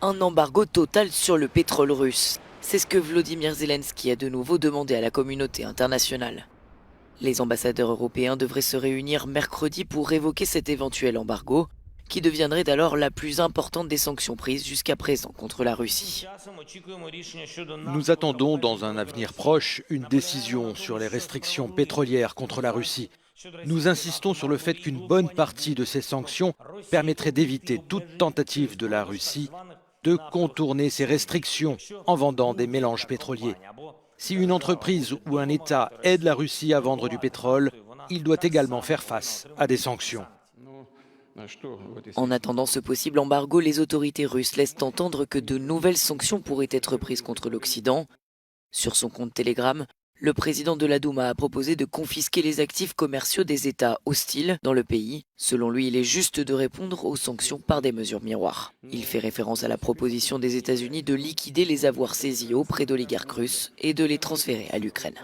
un embargo total sur le pétrole russe. C'est ce que Volodymyr Zelensky a de nouveau demandé à la communauté internationale. Les ambassadeurs européens devraient se réunir mercredi pour évoquer cet éventuel embargo, qui deviendrait alors la plus importante des sanctions prises jusqu'à présent contre la Russie. Nous attendons dans un avenir proche une décision sur les restrictions pétrolières contre la Russie. Nous insistons sur le fait qu'une bonne partie de ces sanctions permettrait d'éviter toute tentative de la Russie de contourner ces restrictions en vendant des mélanges pétroliers. Si une entreprise ou un État aide la Russie à vendre du pétrole, il doit également faire face à des sanctions. En attendant ce possible embargo, les autorités russes laissent entendre que de nouvelles sanctions pourraient être prises contre l'Occident. Sur son compte Telegram, le président de la Douma a proposé de confisquer les actifs commerciaux des États hostiles dans le pays. Selon lui, il est juste de répondre aux sanctions par des mesures miroirs. Il fait référence à la proposition des États-Unis de liquider les avoirs saisis auprès d'oligarques russes et de les transférer à l'Ukraine.